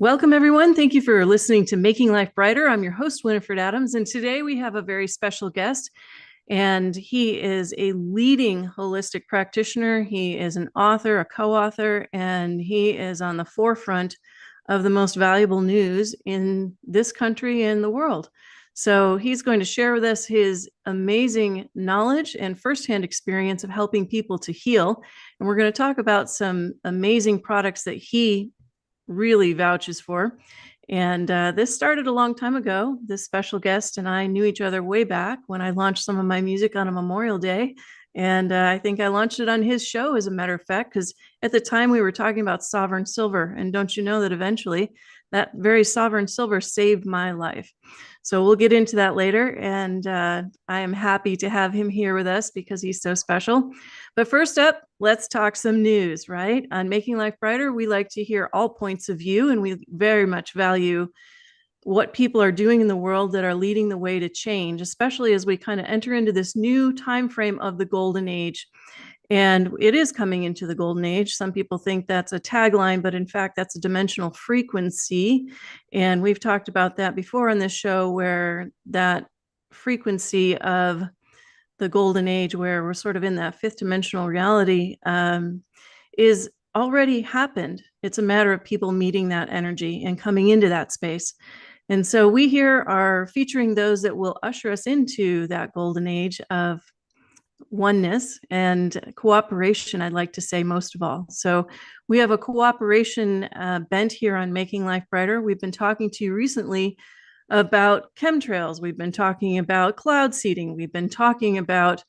Welcome, everyone. Thank you for listening to Making Life Brighter. I'm your host, Winifred Adams, and today we have a very special guest, and he is a leading holistic practitioner. He is an author, a co-author, and he is on the forefront of the most valuable news in this country and the world. So he's going to share with us his amazing knowledge and firsthand experience of helping people to heal. And we're going to talk about some amazing products that he really vouches for. And this started a long time ago. This special guest and I knew each other way back when I launched some of my music on a Memorial Day. And I think I launched it on his show, as a matter of fact, because at the time we were talking about sovereign silver. And don't you know that eventually that very sovereign silver saved my life? So we'll get into that later. And I am happy to have him here with us because he's so special. But first up, let's talk some news, right? On Making Life Brighter, we like to hear all points of view, and we very much value what people are doing in the world that are leading the way to change, especially as we kind of enter into this new time frame of the golden age. And it is coming into the golden age. Some people think that's a tagline, but in fact, that's a dimensional frequency. And we've talked about that before on this show, where that frequency of the golden age, where we're sort of in that fifth dimensional reality, is already happened. It's a matter of people meeting that energy and coming into that space. And so we here are featuring those that will usher us into that golden age of oneness and cooperation, I'd like to say, most of all. So we have a cooperation bent here on Making Life Brighter. We've been talking to you recently about chemtrails. We've been talking about cloud seeding. We've been talking about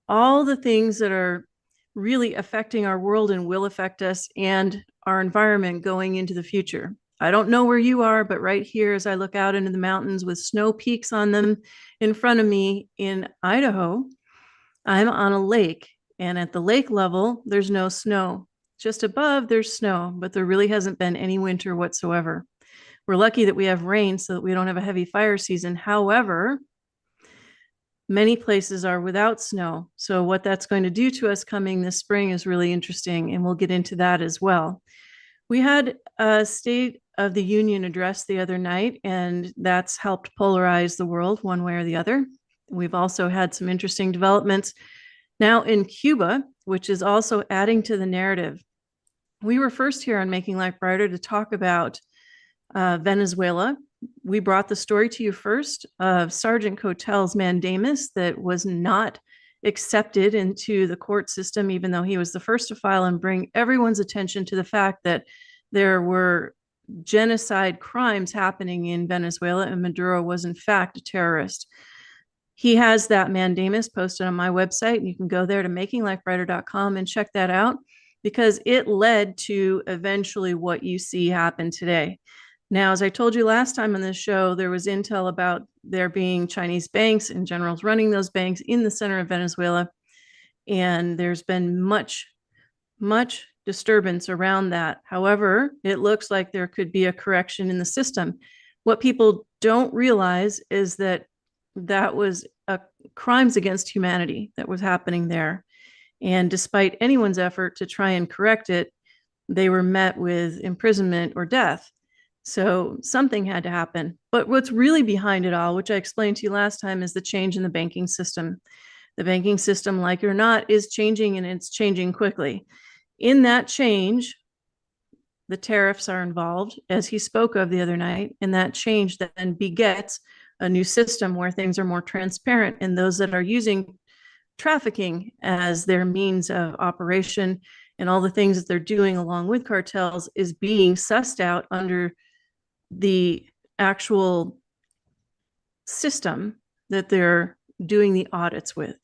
all the things that are really affecting our world and will affect us and our environment going into the future. I don't know where you are, but right here, as I look out into the mountains with snow peaks on them in front of me in Idaho, I'm on a lake, and at the lake level, there's no snow. Just above, there's snow, but there really hasn't been any winter whatsoever. We're lucky that we have rain so that we don't have a heavy fire season. However, many places are without snow. So what that's going to do to us coming this spring is really interesting, and we'll get into that as well. We had a State of the Union address the other night, and that's helped polarize the world one way or the other. We've also had some interesting developments now in Cuba, which is also adding to the narrative. We were first here on Making Life Brighter to talk about Venezuela. We brought the story to you first of Sergeant Cotel's mandamus that was not accepted into the court system, even though he was the first to file, and bring everyone's attention to the fact that there were genocide crimes happening in Venezuela, and Maduro was in fact a terrorist. He has that mandamus posted on my website, and you can go there to makinglifebrighter.com and check that out, because it led to eventually what you see happen today. Now, as I told you last time on this show, there was intel about there being Chinese banks and generals running those banks in the center of Venezuela. And there's been much disturbance around that. However, it looks like there could be a correction in the system. What people don't realize is that that was crimes against humanity that was happening there. And despite anyone's effort to try and correct it, they were met with imprisonment or death. So something had to happen. But what's really behind it all, which I explained to you last time, is the change in the banking system. The banking system, like it or not, is changing, and it's changing quickly. In that change, the tariffs are involved, as he spoke of the other night, and that change then begets a new system where things are more transparent, and those that are using trafficking as their means of operation and all the things that they're doing along with cartels is being sussed out under the actual system that they're doing the audits with.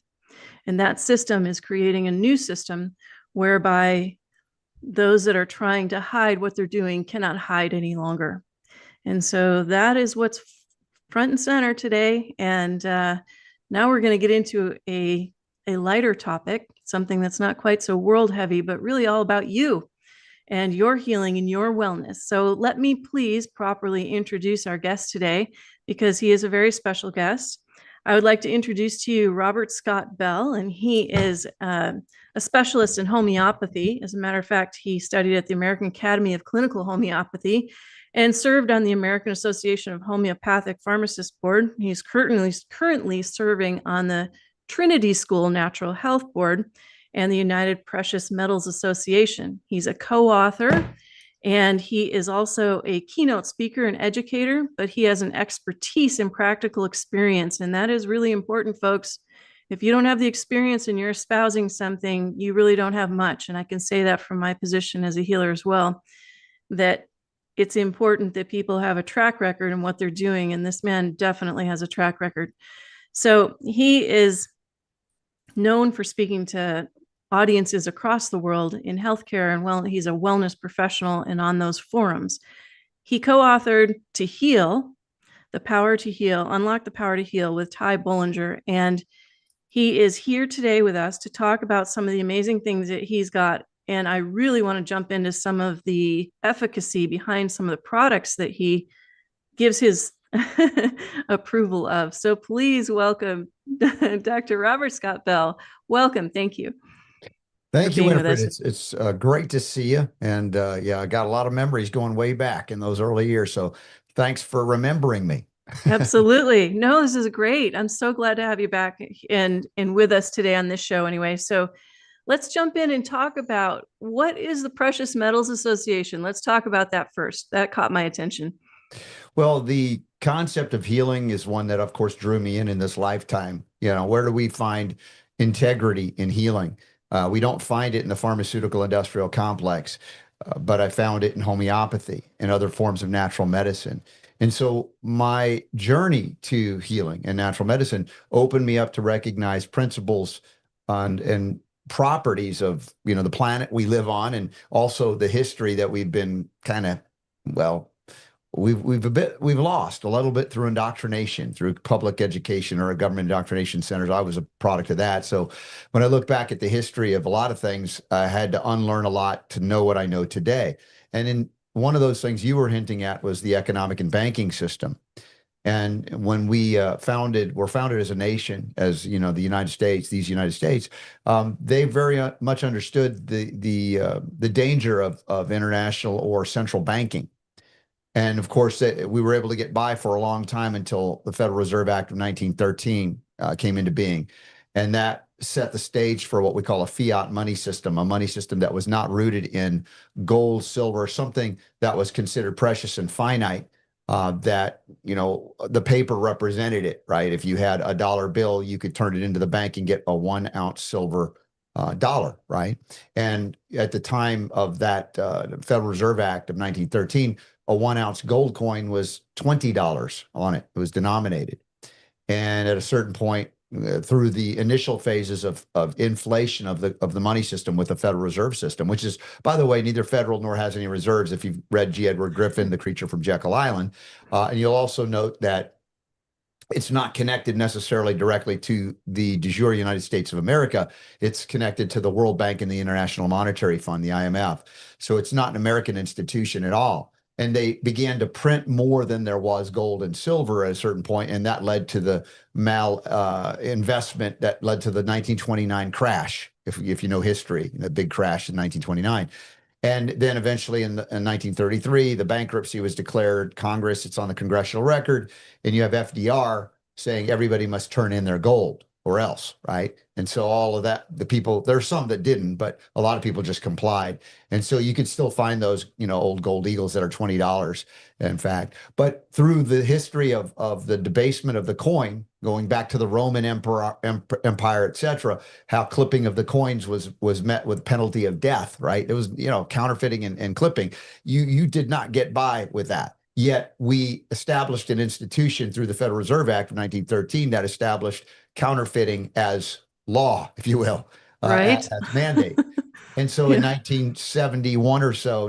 And that system is creating a new system whereby those that are trying to hide what they're doing cannot hide any longer. And so that is what's front and center today. And now we're going to get into a lighter topic, something that's not quite so world heavy, but really all about you and your healing and your wellness. So let me please properly introduce our guest today, because he is a very special guest. I would like to introduce to you Robert Scott Bell, and he is a specialist in homeopathy. As a matter of fact, he studied at the American Academy of Clinical Homeopathy, and served on the American Association of Homeopathic Pharmacists Board. He's currently serving on the Trinity School Natural Health Board and the United Precious Metals Association. He's a co-author, and he is also a keynote speaker and educator, but he has an expertise in practical experience, and that is really important, folks. If you don't have the experience and you're espousing something, you really don't have much. And I can say that from my position as a healer as well, that it's important that people have a track record in what they're doing. And this man definitely has a track record. So he is known for speaking to audiences across the world in healthcare, and well, he's a wellness professional and on those forums. He co-authored To Heal, The Power to Heal, Unlock the Power to Heal with Ty Bollinger. And he is here today with us to talk about some of the amazing things that he's got. And I really want to jump into some of the efficacy behind some of the products that he gives his approval of. So please welcome Dr. Robert Scott Bell. Welcome. Thank you. Thank you, Winifred. It's great to see you. And yeah, I got a lot of memories going way back in those early years. So thanks for remembering me. Absolutely. No, this is great. I'm so glad to have you back and with us today on this show anyway. So let's jump in and talk about what is the Precious Metals Association. Let's talk about that first. That caught my attention. Well, the concept of healing is one that, of course, drew me in this lifetime. You know, where do we find integrity in healing? We don't find it in the pharmaceutical industrial complex, but I found it in homeopathy and other forms of natural medicine. And so my journey to healing and natural medicine opened me up to recognize principles and properties of, you know, the planet we live on, and also the history that we've been kind of, well, we've lost a little bit through indoctrination, through public education or government indoctrination centers. I was a product of that. So when I look back at the history of a lot of things, I had to unlearn a lot to know what I know today. And in one of those things you were hinting at was the economic and banking system. And when were founded as a nation, as you know, the United States, these United States, they very much understood the danger of international or central banking. And of course, we were able to get by for a long time until the Federal Reserve Act of 1913 came into being. And that set the stage for what we call a fiat money system, a money system that was not rooted in gold, silver, something that was considered precious and finite, that, you know, the paper represented it, right? If you had a dollar bill, you could turn it into the bank and get a 1 ounce silver dollar, right? And at the time of that Federal Reserve Act of 1913, a 1 ounce gold coin was $20 on it. It was denominated. And at a certain point, through the initial phases of inflation of the money system with the Federal Reserve System, which is, by the way, neither federal nor has any reserves, if you've read G. Edward Griffin, The Creature from Jekyll Island. And you'll also note that it's not connected necessarily directly to the de jure United States of America. It's connected to the World Bank and the International Monetary Fund, the IMF. So it's not an American institution at all. And they began to print more than there was gold and silver at a certain point, and that led to the investment that led to the 1929 crash, if you know history, the big crash in 1929. And then eventually in 1933, the bankruptcy was declared. Congress, it's on the congressional record, and you have FDR saying everybody must turn in their gold or else, right? And so all of that, the people, there's some that didn't, but a lot of people just complied. And so you could still find those, you know, old gold eagles that are $20, in fact. But through the history of the debasement of the coin, going back to the Roman Empire, et cetera, how clipping of the coins was met with penalty of death, right? It was, you know, counterfeiting and clipping. You did not get by with that. Yet we established an institution through the Federal Reserve Act of 1913 that established counterfeiting as law, if you will, right? as mandate. And so in 1971 or so,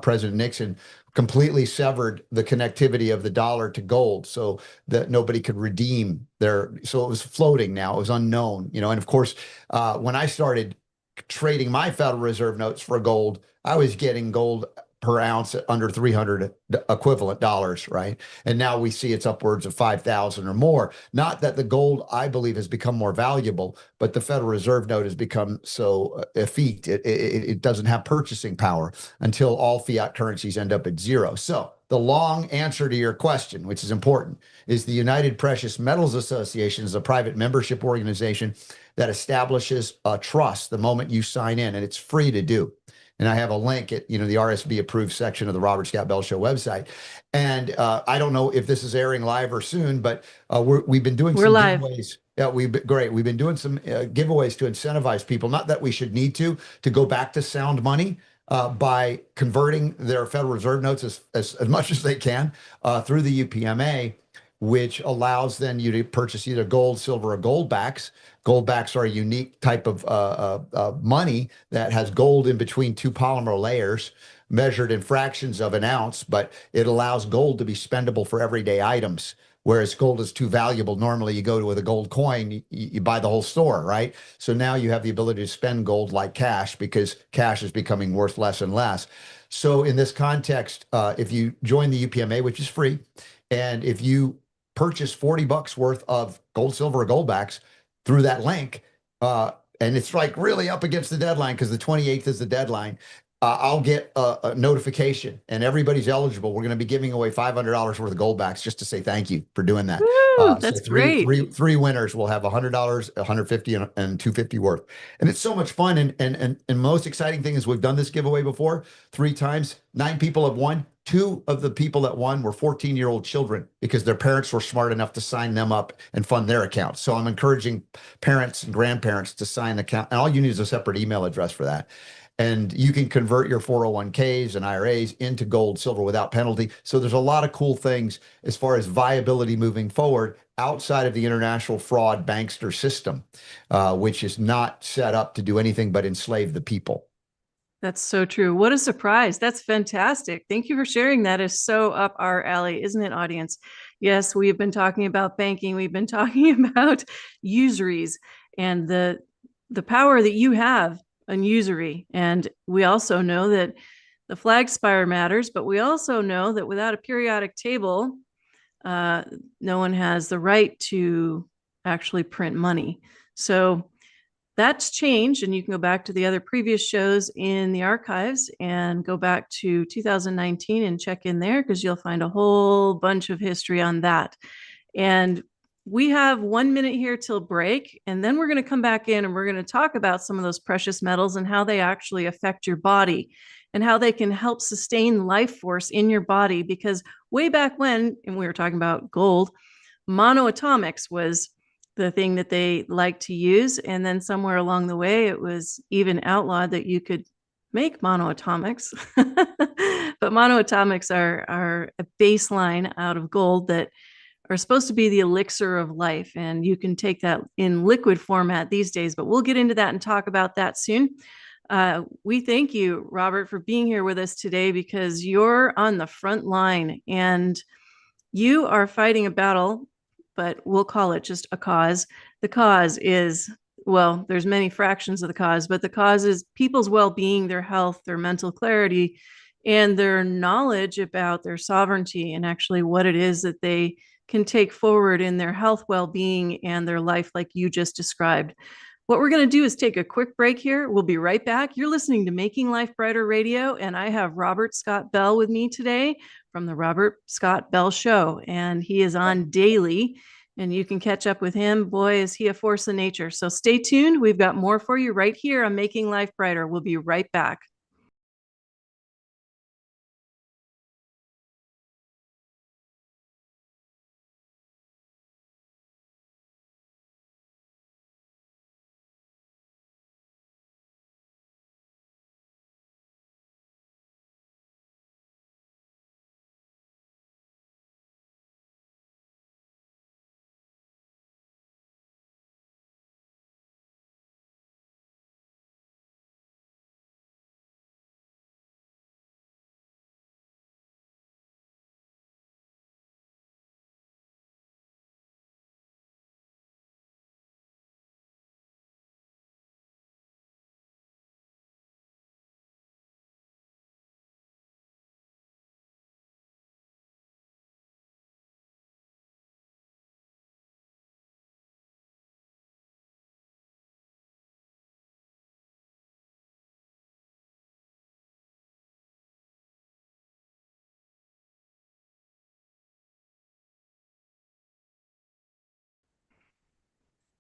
President Nixon completely severed the connectivity of the dollar to gold so that nobody could redeem so it was floating now, it was unknown, you know. And of course, when I started trading my Federal Reserve notes for gold, I was getting gold per ounce at under 300 equivalent dollars, right? And now we see it's upwards of 5,000 or more. Not that the gold, I believe, has become more valuable, but the Federal Reserve note has become so effete. It doesn't have purchasing power until all fiat currencies end up at zero. So the long answer to your question, which is important, is the United Precious Metals Association is a private membership organization that establishes a trust the moment you sign in, and it's free to do. And I have a link at the RSB approved section of the Robert Scott Bell Show website. And I don't know if this is airing live or soon, but we've been doing We're some live. giveaways. Yeah, great. We've been doing some giveaways to incentivize people. Not that we should need to go back to sound money by converting their Federal Reserve notes as much as they can through the UPMA, which allows then you to purchase either gold, silver, or gold backs. Gold backs are a unique type of money that has gold in between two polymer layers, measured in fractions of an ounce, but it allows gold to be spendable for everyday items. Whereas gold is too valuable. Normally, you go to with a gold coin, you buy the whole store, right? So now you have the ability to spend gold like cash because cash is becoming worth less and less. So in this context, if you join the UPMA, which is free, and if you purchase $40 worth of gold, silver, or gold backs through that link, and it's like really up against the deadline because the 28th is the deadline. I'll get a notification and everybody's eligible. We're going to be giving away $500 worth of gold backs just to say thank you for doing that. Woo, So that's great. three winners will have $100, 150, and 250 worth. And it's so much fun. And most exciting thing is we've done this giveaway before 3 times. 9 people have won. 2 of the people that won were 14-year-old children because their parents were smart enough to sign them up and fund their accounts. So I'm encouraging parents and grandparents to sign the account. And all you need is a separate email address for that. And you can convert your 401ks and IRAs into gold, silver without penalty. So there's a lot of cool things as far as viability moving forward outside of the international fraud bankster system, which is not set up to do anything but enslave the people. That's so true. What a surprise. That's fantastic. Thank you for sharing. That is so up our alley, isn't it, audience? Yes, we've been talking about banking. We've been talking about usuries and the power that you have on usury. And we also know that the flag spire matters, but we also know that without a periodic table, no one has the right to actually print money. So that's changed, and you can go back to the other previous shows in the archives and go back to 2019 and check in there because you'll find a whole bunch of history on that. And we have 1 minute here till break, and then we're going to come back in and we're going to talk about some of those precious metals and how they actually affect your body and how they can help sustain life force in your body. Because way back when, and we were talking about gold, monoatomics was the thing that they like to use. And then somewhere along the way, it was even outlawed that you could make monoatomics. But monoatomics are a baseline out of gold that are supposed to be the elixir of life. And you can take that in liquid format these days, but we'll get into that and talk about that soon. We thank you, Robert, for being here with us today because you're on the front line and you are fighting a battle, but we'll call it just a cause. The cause is, well, there's many fractions of the cause, but the cause is people's well-being, their health, their mental clarity, and their knowledge about their sovereignty and actually what it is that they can take forward in their health, well-being, and their life like you just described. What we're going to do is take a quick break here. We'll be right back. You're listening to Making Life Brighter Radio, and I have Robert Scott Bell with me today from the Robert Scott Bell Show, and he is on daily, and you can catch up with him. Boy, is he a force of nature. So stay tuned. We've got more for you right here on Making Life Brighter. We'll be right back.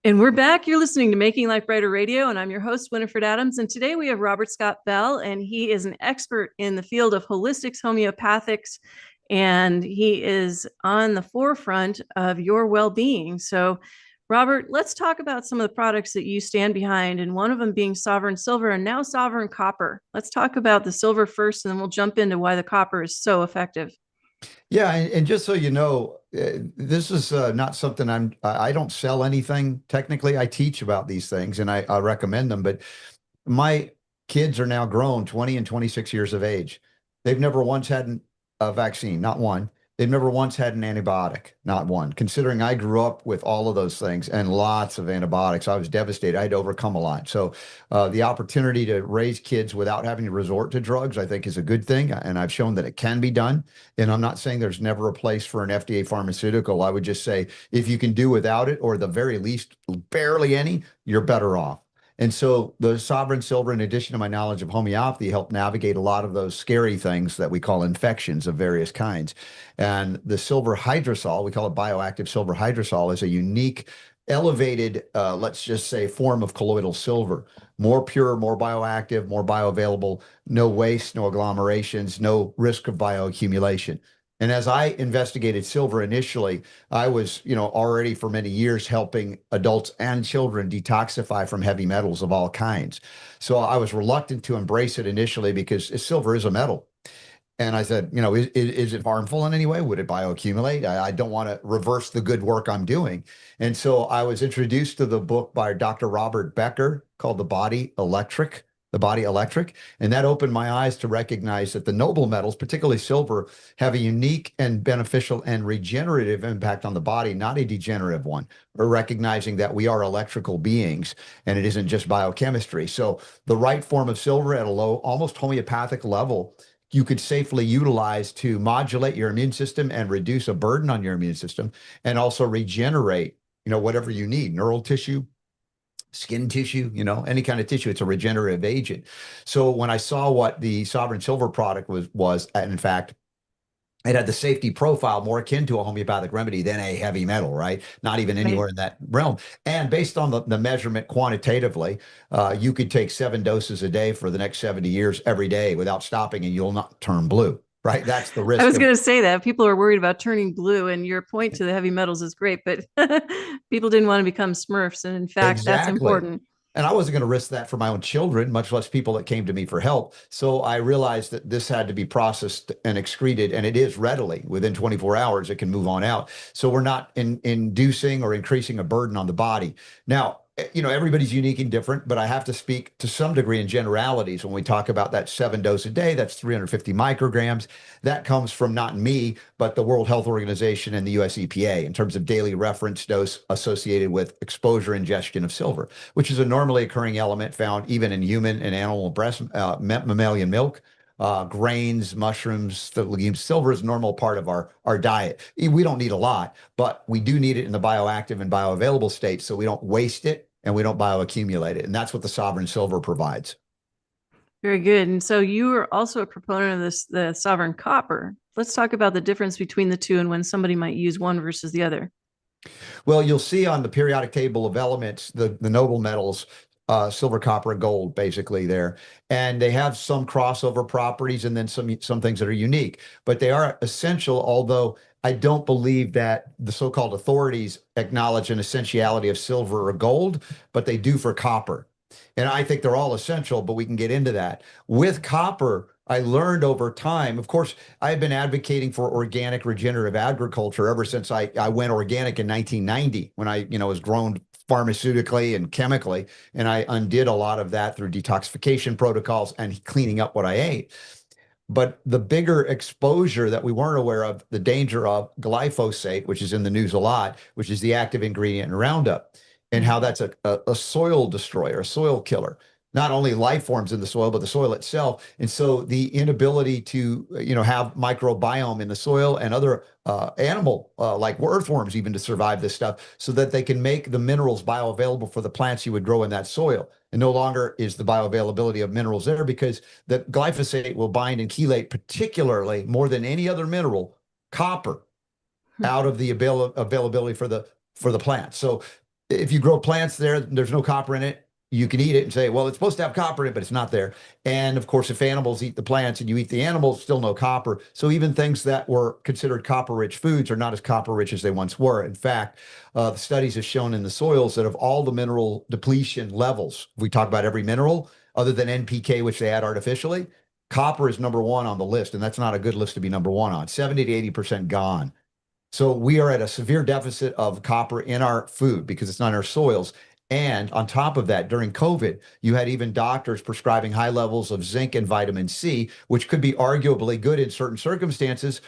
And we're back. You're listening to Making Life Brighter Radio, and I'm your host, Winifred Adams. And today we have Robert Scott Bell, and he is an expert in the field of holistics, homeopathics, and he is on the forefront of your well being. So, Robert, let's talk about some of the products that you stand behind, and one of them being Sovereign Silver and now Sovereign Copper. Let's talk about the silver first, and then we'll jump into why the copper is so effective. Yeah, and just so you know, this is not something I don't sell anything technically. I teach about these things and I recommend them, but my kids are now grown, 20 and 26 years of age. They've never once had a vaccine, not one. They've never once had an antibiotic, not one. Considering I grew up with all of those things and lots of antibiotics, I was devastated. I had to overcome a lot. So the opportunity to raise kids without having to resort to drugs, I think, is a good thing. And I've shown that it can be done. And I'm not saying there's never a place for an FDA pharmaceutical. I would just say if you can do without it, or the very least, barely any, you're better off. And so the Sovereign Silver, in addition to my knowledge of homeopathy, help navigate a lot of those scary things that we call infections of various kinds. And the silver hydrosol, we call it bioactive silver hydrosol, is a unique, elevated, let's just say, form of colloidal silver. More pure, more bioactive, more bioavailable, no waste, no agglomerations, no risk of bioaccumulation. And as I investigated silver initially, I was, already for many years helping adults and children detoxify from heavy metals of all kinds. So I was reluctant to embrace it initially because silver is a metal. And I said, is it harmful in any way? Would it bioaccumulate? I don't want to reverse the good work I'm doing. And so I was introduced to the book by Dr. Robert Becker called The Body Electric. And that opened my eyes to recognize that the noble metals, particularly silver, have a unique and beneficial and regenerative impact on the body, not a degenerative one. We're recognizing that we are electrical beings and it isn't just biochemistry. So the right form of silver at a low, almost homeopathic level you could safely utilize to modulate your immune system and reduce a burden on your immune system and also regenerate, whatever you need, neural tissue, skin tissue, any kind of tissue. It's a regenerative agent. So when I saw what the Sovereign Silver product was, and in fact, it had the safety profile more akin to a homeopathic remedy than a heavy metal, right? Not even Right. anywhere in that realm. And based on the measurement quantitatively, you could take 7 doses a day for the next 70 years every day without stopping, and you'll not turn blue, right? That's the I risk was of going to say that people are worried about turning blue, and your point to the heavy metals is great, but people didn't want to become Smurfs. And in fact, that's exactly. important. And I wasn't going to risk that for my own children, much less people that came to me for help. So I realized that this had to be processed and excreted, and it is readily within 24 hours. It can move on out. So we're not inducing or increasing a burden on the body. Now, everybody's unique and different, but I have to speak to some degree in generalities when we talk about that 7 dose a day. That's 350 micrograms. That comes from not me, but the World Health Organization and the US EPA in terms of daily reference dose associated with exposure ingestion of silver, which is a normally occurring element found even in human and animal breast mammalian milk, grains, mushrooms, the legumes. Silver is a normal part of our diet. We don't need a lot, but we do need it in the bioactive and bioavailable state so we don't waste it and we don't bioaccumulate it. And that's what the Sovereign Silver provides. Very good. And so you are also a proponent of the Sovereign Copper. Let's talk about the difference between the two and when somebody might use one versus the other. Well, you'll see on the periodic table of elements, the noble metals, silver, copper, and gold, basically there. And they have some crossover properties and then some things that are unique, but they are essential, although I don't believe that the so-called authorities acknowledge an essentiality of silver or gold, but they do for copper. And I think they're all essential, but we can get into that. With copper, I learned over time, of course, I've been advocating for organic regenerative agriculture ever since I went organic in 1990 when I, was grown pharmaceutically and chemically. And I undid a lot of that through detoxification protocols and cleaning up what I ate. But the bigger exposure that we weren't aware of, the danger of glyphosate, which is in the news a lot, which is the active ingredient in Roundup, and how that's a soil destroyer, a soil killer, not only life forms in the soil, but the soil itself. And so the inability to, have microbiome in the soil and other animal, like earthworms, even to survive this stuff, so that they can make the minerals bioavailable for the plants you would grow in that soil. And no longer is the bioavailability of minerals there because the glyphosate will bind and chelate, particularly more than any other mineral, copper, out of the availability for the plant. So if you grow plants there, there's no copper in it. You can eat it and say, well, it's supposed to have copper in it, but it's not there. And of course, if animals eat the plants and you eat the animals, still no copper. So even things that were considered copper-rich foods are not as copper-rich as they once were. In fact, the studies have shown in the soils that of all the mineral depletion levels, we talk about every mineral other than NPK, which they add artificially, copper is number one on the list. And that's not a good list to be number one on. 70 to 80% gone. So we are at a severe deficit of copper in our food because it's not in our soils. And on top of that, during COVID, you had even doctors prescribing high levels of zinc and vitamin C, which could be arguably good in certain circumstances.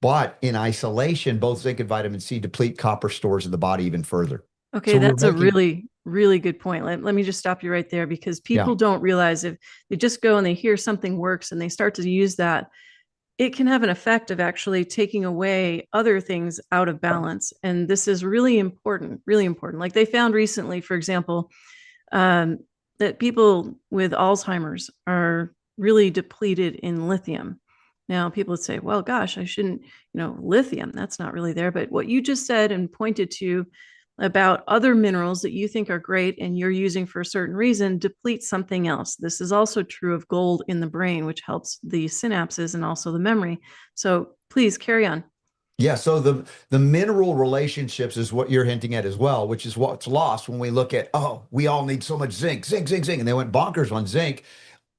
But in isolation, both zinc and vitamin C deplete copper stores in the body even further. Okay, So we're that's a making, really, really good point. Let me just stop you right there because yeah, people don't realize if they just go and they hear something works and they start to use that, it can have an effect of actually taking away other things out of balance. And this is really important, really important. Like they found recently, for example, um, that people with Alzheimer's are really depleted in lithium. Now, people would say, well, gosh, I shouldn't, lithium, that's not really there. But what you just said and pointed to about other minerals that you think are great and you're using for a certain reason deplete something else. This is also true of gold in the brain, which helps the synapses and also the memory. So please carry on. yeah. So the mineral relationships is what you're hinting at as well, which is what's lost when we look at, oh, we all need so much zinc, zinc, zinc, zinc, and they went bonkers on zinc,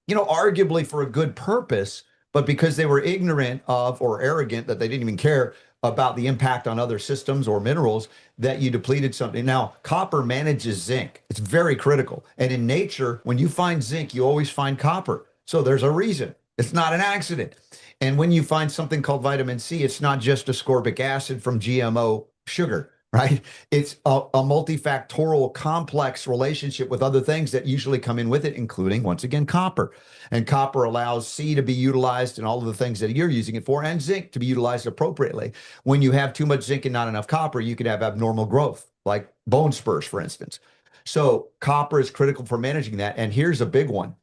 arguably for a good purpose, but because they were ignorant of or arrogant that they didn't even care about the impact on other systems or minerals, that you depleted something. Now, copper manages zinc. It's very critical. And in nature, when you find zinc, you always find copper. So there's a reason. It's not an accident. And when you find something called vitamin C, it's not just ascorbic acid from GMO sugar, right? It's a multifactorial complex relationship with other things that usually come in with it, including, once again, copper. And copper allows C to be utilized in all of the things that you're using it for, and zinc to be utilized appropriately. When you have too much zinc and not enough copper, you can have abnormal growth, like bone spurs, for instance. So copper is critical for managing that. And here's a big one.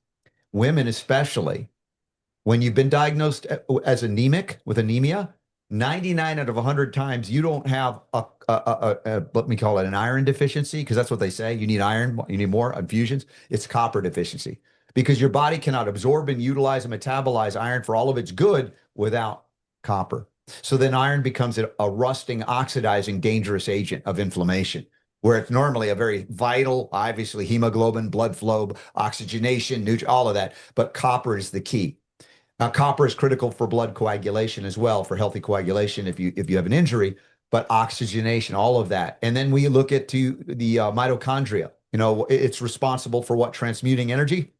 Women especially, when you've been diagnosed as anemic with anemia, 99 out of 100 times you don't have let me call it an iron deficiency, because that's what they say. You need iron, you need more infusions. It's copper deficiency because your body cannot absorb and utilize and metabolize iron for all of its good without copper. So then iron becomes a rusting, oxidizing, dangerous agent of inflammation, where it's normally a very vital, obviously, hemoglobin, blood flow, oxygenation, all of that. But copper is the key. Now, copper is critical for blood coagulation as well, for healthy coagulation if you have an injury, but oxygenation, all of that. And then we look at the mitochondria. It's responsible for what? Transmuting energy.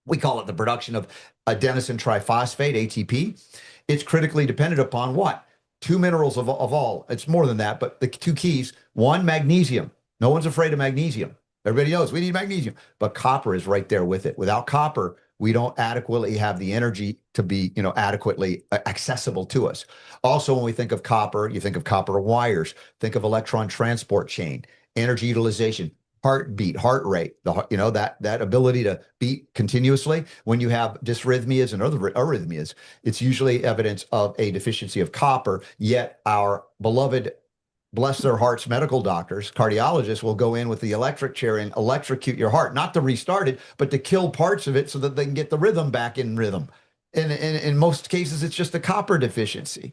We call it the production of adenosine triphosphate, ATP. It's critically dependent upon what? Two minerals of all. It's more than that, but the two keys. One, magnesium. No one's afraid of magnesium. Everybody knows we need magnesium, but copper is right there with it. Without copper, we don't adequately have the energy to be, adequately accessible to us. Also, when we think of copper, you think of copper wires, think of electron transport chain, energy utilization, heartbeat, heart rate, that ability to beat continuously. When you have dysrhythmias and other arrhythmias, it's usually evidence of a deficiency of copper. Yet our beloved, bless their hearts, medical doctors, cardiologists will go in with the electric chair and electrocute your heart, not to restart it, but to kill parts of it so that they can get the rhythm back in rhythm. And in most cases, it's just a copper deficiency,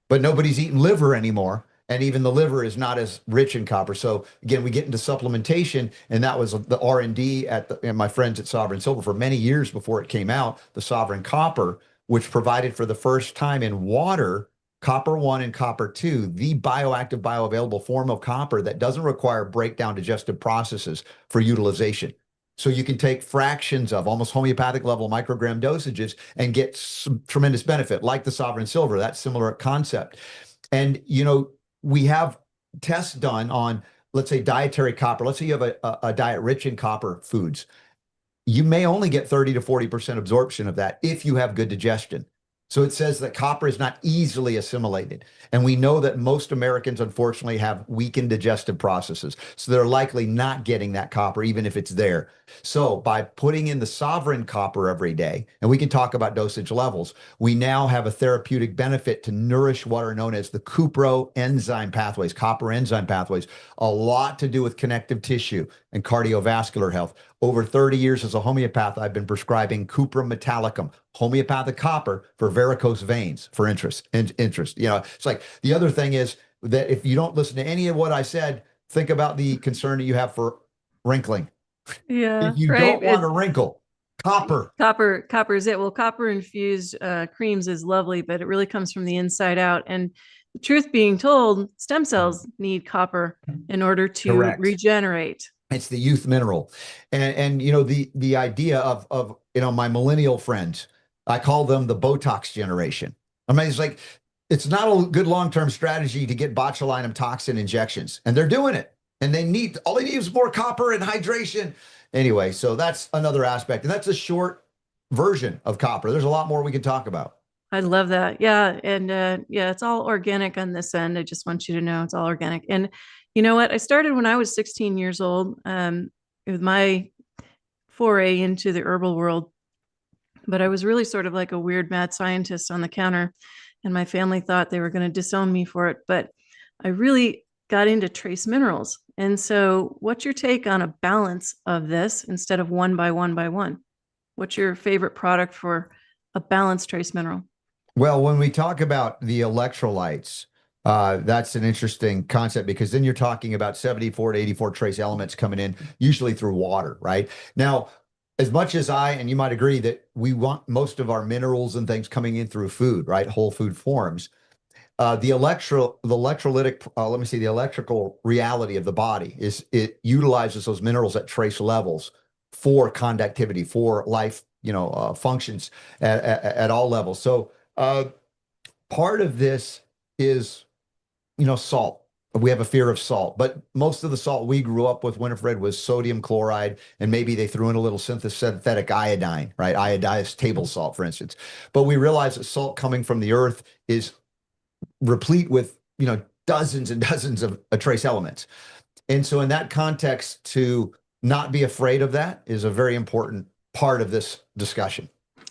but nobody's eating liver anymore. And even the liver is not as rich in copper. So again, we get into supplementation, and that was the R&D and my friends at Sovereign Silver for many years before it came out, the Sovereign Copper, which provided for the first time in water copper 1 and copper 2, the bioactive, bioavailable form of copper that doesn't require breakdown digestive processes for utilization. So you can take fractions of almost homeopathic level microgram dosages and get some tremendous benefit, like the Sovereign Silver, that similar concept. And, we have tests done on, let's say, dietary copper. Let's say you have a diet rich in copper foods. You may only get 30 to 40% absorption of that if you have good digestion. So it says that copper is not easily assimilated. And we know that most Americans, unfortunately, have weakened digestive processes. So they're likely not getting that copper, even if it's there. So by putting in the sovereign copper every day, and we can talk about dosage levels, we now have a therapeutic benefit to nourish what are known as the cupro enzyme pathways, copper enzyme pathways, a lot to do with connective tissue and cardiovascular health. Over 30 years as a homeopath, I've been prescribing cuprum metallicum, homeopathic copper for varicose veins for interest. It's like the other thing is that if you don't listen to any of what I said, think about the concern that you have for wrinkling. Yeah, If you right. don't want to wrinkle, copper. Copper is it. Well, copper infused creams is lovely, but it really comes from the inside out. And the truth being told, stem cells need copper in order to Correct. regenerate. It's the youth mineral. And the idea of my millennial friends, I call them the Botox generation. I mean, it's like it's not a good long-term strategy to get botulinum toxin injections. And they're doing it. And all they need is more copper and hydration. Anyway, so that's another aspect. And that's a short version of copper. There's a lot more we can talk about. I love that. Yeah. And yeah, it's all organic on this end. I just want you to know it's all organic. And you know what? I started when I was 16 years old with my foray into the herbal world, but I was really sort of like a weird mad scientist on the counter. And my family thought they were going to disown me for it. But I really got into trace minerals. And so, what's your take on a balance of this instead of one by one by one? What's your favorite product for a balanced trace mineral? Well, when we talk about the electrolytes, that's an interesting concept because then you're talking about 74 to 84 trace elements coming in, usually through water, right? Now, as much as and you might agree that we want most of our minerals and things coming in through food, right? Whole food forms. The electrical reality of the body is it utilizes those minerals at trace levels for conductivity, for life, functions at all levels. So part of this is, salt. We have a fear of salt, but most of the salt we grew up with, Winifred, was sodium chloride, and maybe they threw in a little synthetic iodine, right? Iodized table salt, for instance. But we realize that salt coming from the earth is replete with, dozens and dozens of trace elements. And so in that context, to not be afraid of that is a very important part of this discussion.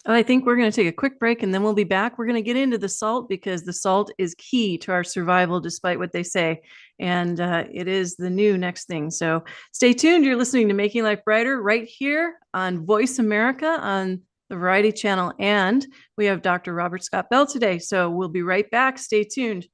I think we're going to take a quick break and then we'll be back. We're going to get into the salt because the salt is key to our survival, despite what they say. And it is the new next thing. So stay tuned. You're listening to Making Life Brighter right here on Voice America on the Variety Channel. And we have Dr. Robert Scott Bell today. So we'll be right back. Stay tuned.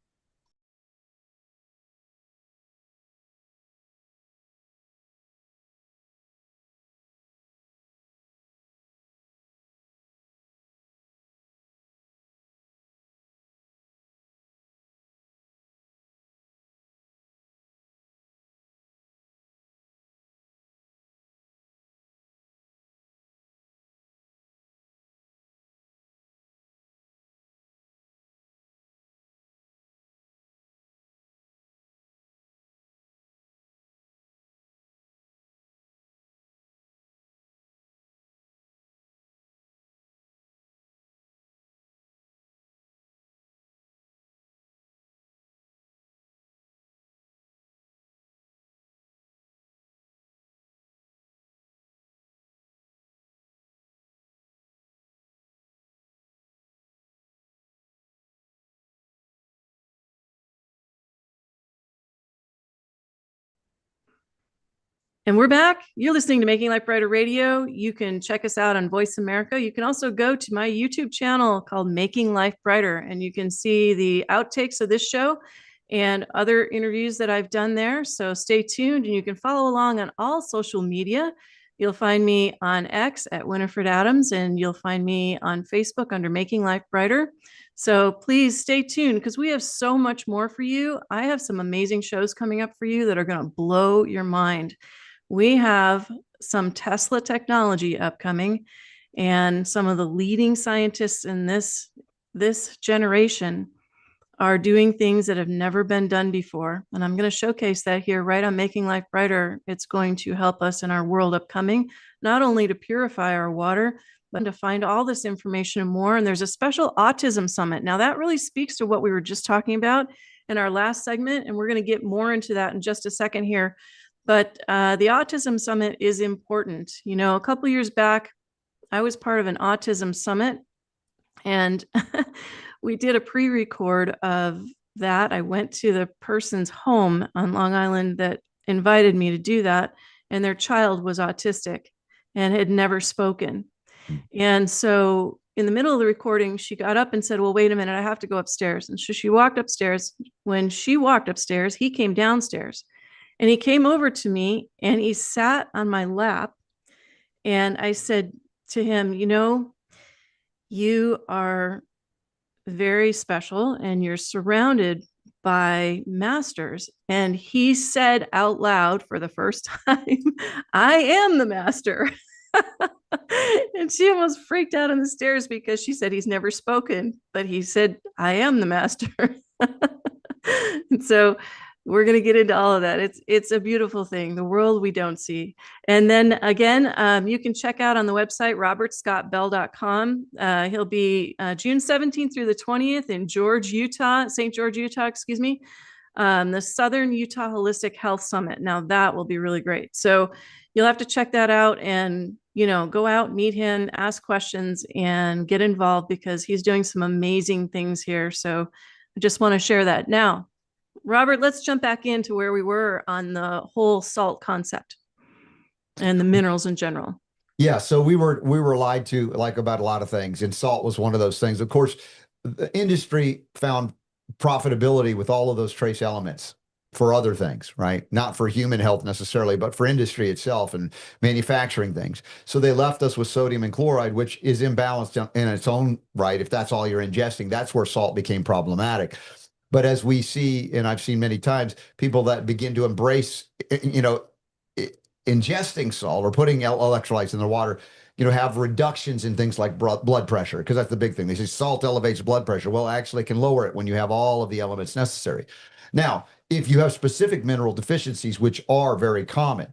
And we're back. You're listening to Making Life Brighter Radio. You can check us out on Voice America. You can also go to my YouTube channel called Making Life Brighter, and you can see the outtakes of this show and other interviews that I've done there. So stay tuned, and you can follow along on all social media. You'll find me on X at Winifred Adams, and you'll find me on Facebook under Making Life Brighter. So please stay tuned because we have so much more for you. I have some amazing shows coming up for you that are going to blow your mind. We have some Tesla technology upcoming, and some of the leading scientists in this generation are doing things that have never been done before. And I'm going to showcase that here right on Making Life Brighter. It's going to help us in our world upcoming, not only to purify our water, to find all this information and more. And there's a special autism summit. Now, that really speaks to what we were just talking about in our last segment. And we're going to get more into that in just a second here. But the autism summit is important. You know, a couple years back, I was part of an autism summit, and we did a pre-record of that. I went to the person's home on Long Island that invited me to do that, and their child was autistic and had never spoken. And so in the middle of the recording, she got up and said, well, wait a minute, I have to go upstairs. And so she walked upstairs. When she walked upstairs, he came downstairs, and he came over to me and he sat on my lap. And I said to him, you know, you are very special and you're surrounded by masters. And he said out loud for the first time, I am the master. And she almost freaked out on the stairs because she said he's never spoken, but he said, I am the master. And so we're going to get into all of that. It's a beautiful thing, the world we don't see. And then again, you can check out on the website, robertscottbell.com. He'll be June 17th through the 20th in St. George, Utah, excuse me, the Southern Utah Holistic Health Summit. Now that will be really great. So you'll have to check that out and, you know, go out, meet him, ask questions, and get involved because he's doing some amazing things here. So I just want to share that. Now, Robert, let's jump back into where we were on the whole salt concept and the minerals in general. Yeah, so we were lied to like about a lot of things, and salt was one of those things. Of course, the industry found profitability with all of those trace elements for other things, right? Not for human health necessarily, but for industry itself and manufacturing things. So they left us with sodium and chloride, which is imbalanced in its own right. If that's all you're ingesting, that's where salt became problematic. But as we see, and I've seen many times, people that begin to embrace, you know, ingesting salt or putting electrolytes in the water, you know, have reductions in things like blood pressure, because that's the big thing. They say salt elevates blood pressure. Well, actually, it can lower it when you have all of the elements necessary. Now, if you have specific mineral deficiencies, which are very common,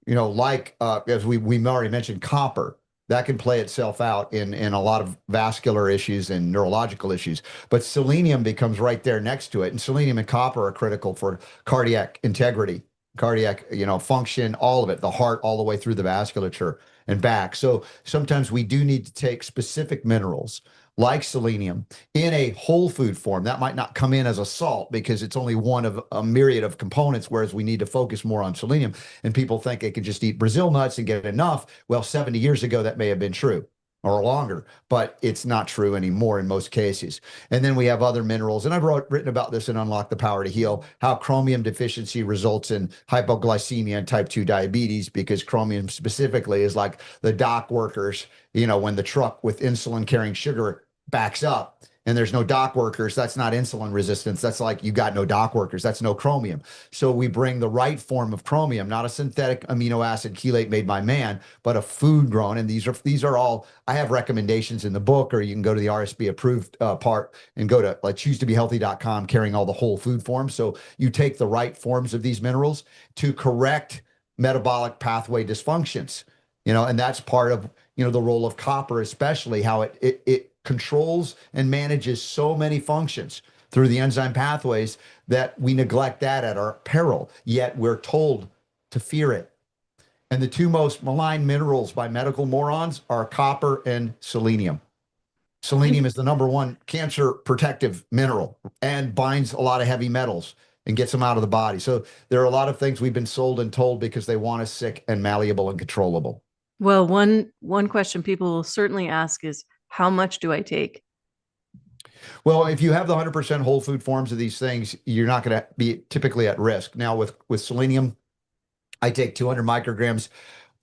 you know, like as we already mentioned, copper, that can play itself out in a lot of vascular issues and neurological issues. But selenium becomes right there next to it. And selenium and copper are critical for cardiac integrity, cardiac, you know, function, all of it, the heart, all the way through the vasculature and back. So sometimes we do need to take specific minerals like selenium in a whole food form. That might not come in as a salt because it's only one of a myriad of components, whereas we need to focus more on selenium. And people think they can just eat Brazil nuts and get enough. Well, 70 years ago, that may have been true or longer, but it's not true anymore in most cases. And then we have other minerals, and I've written about this in Unlock the Power to Heal, how chromium deficiency results in hypoglycemia and type 2 diabetes, because chromium specifically is like the dock workers, you know, when the truck with insulin carrying sugar backs up and there's no dock workers, that's not insulin resistance. That's like you got no dock workers. That's no chromium. So we bring the right form of chromium, not a synthetic amino acid chelate made by man, but a food grown. And these are all, I have recommendations in the book, or you can go to the RSB approved part and go to like choosetobehealthy.com, carrying all the whole food forms. So you take the right forms of these minerals to correct metabolic pathway dysfunctions, you know, and that's part of, you know, the role of copper, especially how it controls and manages so many functions through the enzyme pathways that we neglect that at our peril, yet we're told to fear it. And the two most maligned minerals by medical morons are copper and selenium. Selenium is the #1 cancer protective mineral and binds a lot of heavy metals and gets them out of the body. So there are a lot of things we've been sold and told because they want us sick and malleable and controllable. Well, one question people will certainly ask is, how much do I take? Well, if you have the 100% whole food forms of these things, you're not going to be typically at risk. Now, with selenium, I take 200 micrograms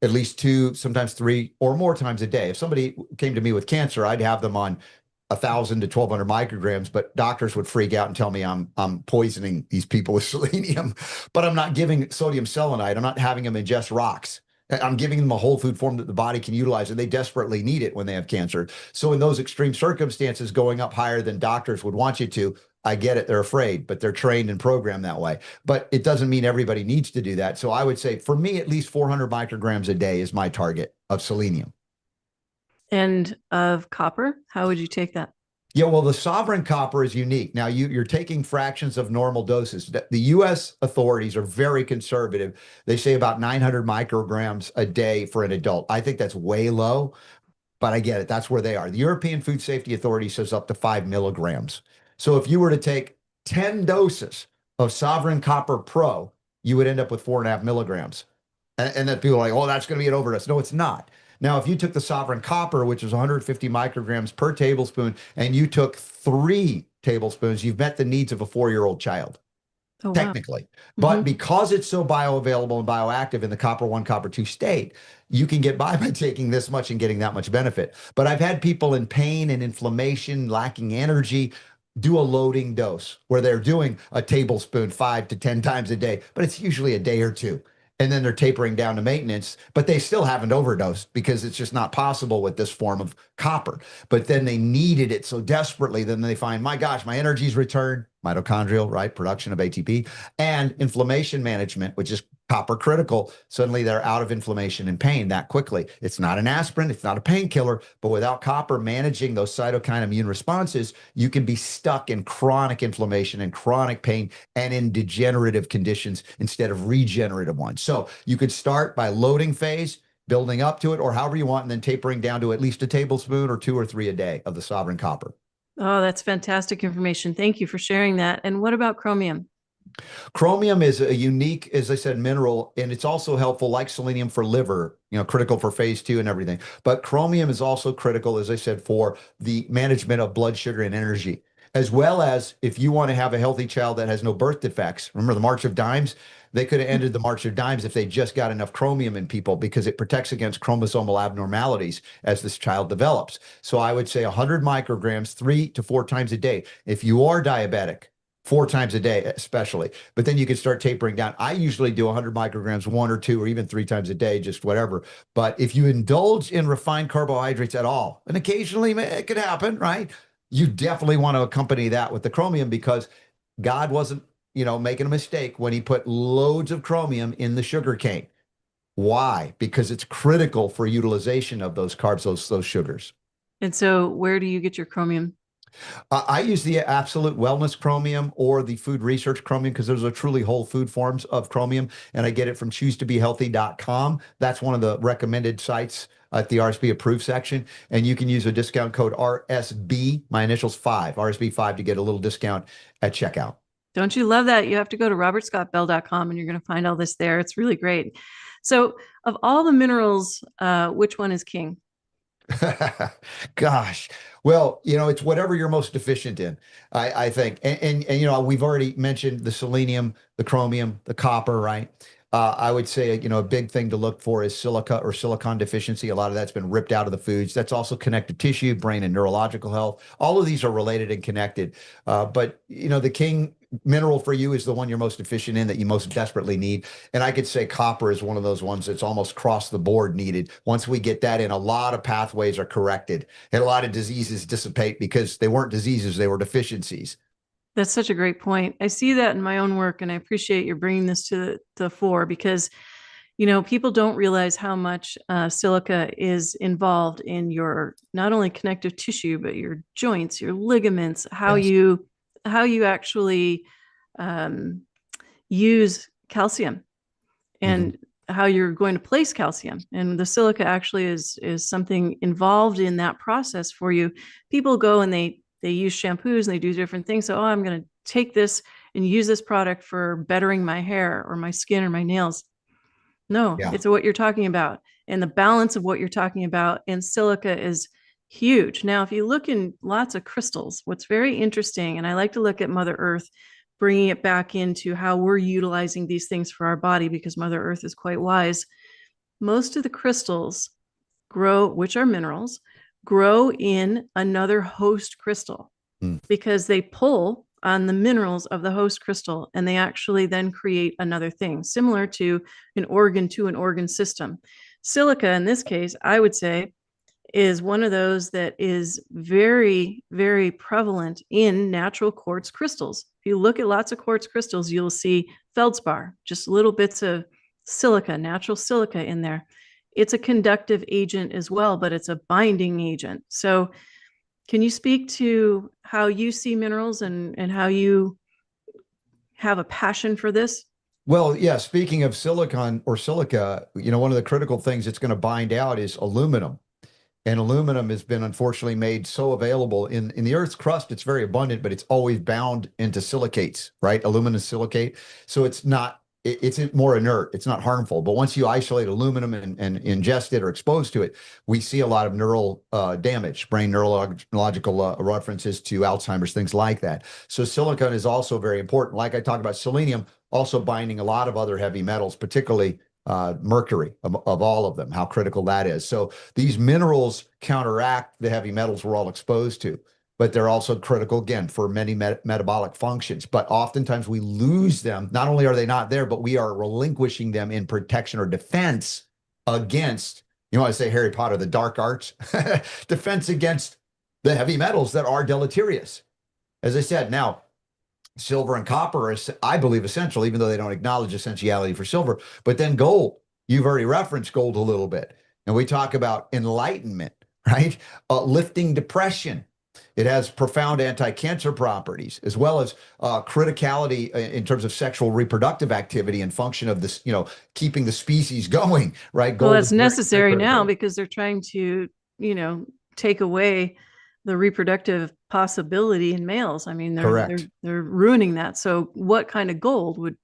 at least 2, sometimes 3 or more times a day. If somebody came to me with cancer, I'd have them on 1,000 to 1,200 micrograms, but doctors would freak out and tell me I'm poisoning these people with selenium. But I'm not giving sodium selenite. I'm not having them ingest rocks. I'm giving them a whole food form that the body can utilize, and they desperately need it when they have cancer. So in those extreme circumstances, going up higher than doctors would want you to, I get it. They're afraid, but they're trained and programmed that way. But it doesn't mean everybody needs to do that. So I would say for me, at least 400 micrograms a day is my target of selenium. And of copper, how would you take that? Yeah, well, the sovereign copper is unique. Now you're taking fractions of normal doses. The U.S. authorities are very conservative. They say about 900 micrograms a day for an adult. I think that's way low, but I get it. That's where they are. The European Food Safety Authority says up to 5 milligrams. So if you were to take 10 doses of Sovereign Copper Pro, you would end up with 4.5 milligrams. And then people are like, oh, that's going to be an overdose. No, it's not. Now, if you took the Sovereign Copper, which is 150 micrograms per tablespoon, and you took 3 tablespoons, you've met the needs of a 4-year-old child Oh, wow. technically. Hmm. But because it's so bioavailable and bioactive in the copper 1, copper 2 state, you can get by taking this much and getting that much benefit. But I've had people in pain and inflammation, lacking energy, do a loading dose where they're doing a tablespoon 5 to 10 times a day, but it's usually a day or two. And then they're tapering down to maintenance, but they still haven't overdosed because it's just not possible with this form of copper. But then they needed it so desperately, then they find, my gosh, my energy's returned, mitochondrial, right? Production of ATP and inflammation management, which is copper critical. Suddenly they're out of inflammation and pain that quickly. It's not an aspirin, it's not a painkiller, but without copper managing those cytokine immune responses, you can be stuck in chronic inflammation and chronic pain and in degenerative conditions instead of regenerative ones. So you could start by loading phase, building up to it, or however you want, and then tapering down to at least a tablespoon or 2 or 3 a day of the sovereign copper. Oh, that's fantastic information. Thank you for sharing that. And what about chromium? Chromium is a unique, as I said, mineral, and it's also helpful, like selenium, for liver, critical for phase 2 and everything. But chromium is also critical, as I said, for the management of blood sugar and energy, as well as if you want to have a healthy child that has no birth defects. Remember the March of Dimes? They could have ended the March of Dimes if they just got enough chromium in people because it protects against chromosomal abnormalities as this child develops. So I would say 100 micrograms 3 to 4 times a day. If you are diabetic, 4 times a day, especially. But then you can start tapering down. I usually do 100 micrograms, 1 or 2, or even 3 times a day, just whatever. But if you indulge in refined carbohydrates at all, and occasionally it could happen, right? You definitely want to accompany that with the chromium because God wasn't, making a mistake when he put loads of chromium in the sugar cane. Why? Because it's critical for utilization of those carbs, those sugars. And so, where do you get your chromium? I use the Absolute Wellness Chromium or the Food Research Chromium because those are truly whole food forms of chromium, and I get it from choosetobehealthy.com. That's one of the recommended sites at the RSB approved section, and you can use a discount code RSB, my initials 5, RSB5 to get a little discount at checkout. Don't you love that? You have to go to robertscottbell.com and you're going to find all this there. It's really great. So, of all the minerals, which one is king? Gosh. Well, it's whatever you're most deficient in, I think. And we've already mentioned the selenium, the chromium, the copper, right? I would say, a big thing to look for is silica or silicon deficiency. A lot of that's been ripped out of the foods. That's also connective tissue, brain and neurological health. All of these are related and connected. But, the king mineral for you is the one you're most deficient in that you most desperately need. And I could say copper is one of those ones that's almost cross the board needed. Once we get that in, a lot of pathways are corrected and a lot of diseases dissipate because they weren't diseases, they were deficiencies. That's such a great point. I see that in my own work, and I appreciate you bringing this to the fore because, people don't realize how much silica is involved in your not only connective tissue, but your joints, your ligaments, how Yes. you actually use calcium Mhm. and how you're going to place calcium. And the silica actually is something involved in that process for you. People go and they use shampoos and they do different things. So, I'm going to take this and use this product for bettering my hair or my skin or my nails. No, Yeah. it's what you're talking about and the balance of what you're talking about. And silica is huge. Now, if you look in lots of crystals, what's very interesting, and I like to look at Mother Earth, bringing it back into how we're utilizing these things for our body because Mother Earth is quite wise. Most of the crystals grow, which are minerals, grow in another host crystal Mm. because they pull on the minerals of the host crystal and they actually then create another thing similar to an organ system. Silica, in this case, I would say, is one of those that is very, very prevalent in natural quartz crystals. If you look at lots of quartz crystals, you'll see feldspar, just little bits of silica, natural silica in there. it's a conductive agent as well, but it's a binding agent. So can you speak to how you see minerals and how you have a passion for this? Well, yeah, speaking of silicon or silica, one of the critical things it's going to bind out is aluminum. And aluminum has been unfortunately made so available in the Earth's crust. It's very abundant, but it's always bound into silicates, right? Aluminum silicate. So it's more inert. It's not harmful. But once you isolate aluminum and ingest it or exposed to it, we see a lot of neural damage, brain neurological references to Alzheimer's, things like that. So silicon is also very important. Like I talked about selenium, also binding a lot of other heavy metals, particularly mercury of all of them, how critical that is. So these minerals counteract the heavy metals we're all exposed to, but they're also critical again for many metabolic functions. But oftentimes we lose them. Not only are they not there, but we are relinquishing them in protection or defense against, I say Harry Potter, the dark arts, defense against the heavy metals that are deleterious. As I said, now silver and copper is, I believe, essential, even though they don't acknowledge essentiality for silver. But then gold, you've already referenced gold a little bit. And we talk about enlightenment, right? Lifting depression. It has profound anti-cancer properties, as well as criticality in terms of sexual reproductive activity and function of this, keeping the species going, right? Well, Gold that's is very, very necessary now critical. because they're trying to, take away the reproductive possibility in males. I mean, Correct. they're ruining that. So what kind of gold would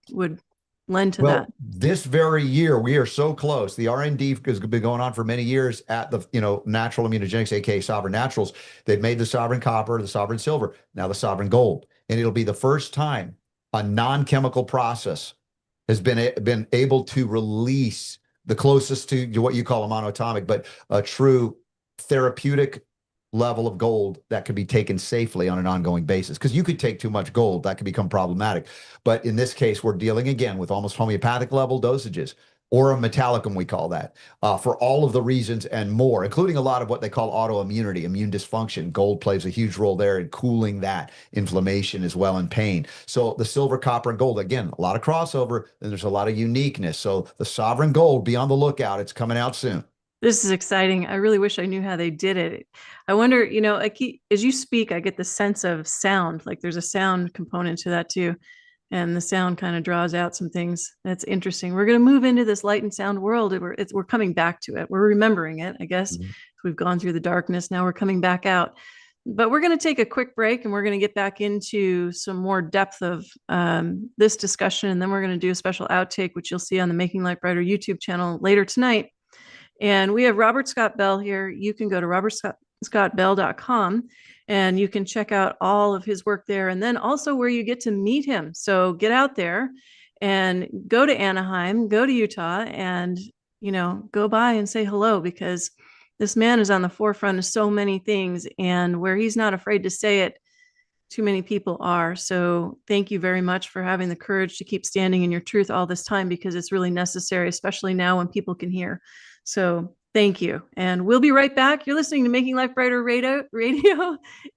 lend to that? Well, this very year, we are so close. The R&D has been going on for many years at the, natural immunogenics, aka Sovereign Naturals. They've made the Sovereign Copper, the Sovereign Silver, now the Sovereign Gold. And it'll be the first time a non-chemical process has been able to release the closest to what you call a monatomic, but a true therapeutic level of gold that could be taken safely on an ongoing basis. Because you could take too much gold, that could become problematic. But in this case, we're dealing again with almost homeopathic level dosages, or a metallicum, we call that, for all of the reasons and more, including a lot of what they call autoimmunity, immune dysfunction. Gold plays a huge role there in cooling that inflammation as well, and pain. So the silver, copper, and gold, again, a lot of crossover, and there's a lot of uniqueness. So the Sovereign Gold, be on the lookout. It's coming out soon. This is exciting. I really wish I knew how they did it. I wonder, as you speak, I get the sense of sound. Like there's a sound component to that too. And the sound kind of draws out some things. That's interesting. We're going to move into this light and sound world. We're coming back to it. We're remembering it, I guess. Mhm. We've gone through the darkness. Now we're coming back out. But we're going to take a quick break and we're going to get back into some more depth of this discussion. And then we're going to do a special outtake, which you'll see on the Making Life Brighter YouTube channel later tonight. And we have Robert Scott Bell here. You can go to robertscottbell.com and you can check out all of his work there, and then also where you get to meet him. So get out there and go to Anaheim, go to Utah, and go by and say hello, because this man is on the forefront of so many things, and where he's not afraid to say it, too many people are. So thank you very much for having the courage to keep standing in your truth all this time, because it's really necessary, especially now when people can hear. So thank you. And we'll be right back. You're listening to Making Life Brighter Radio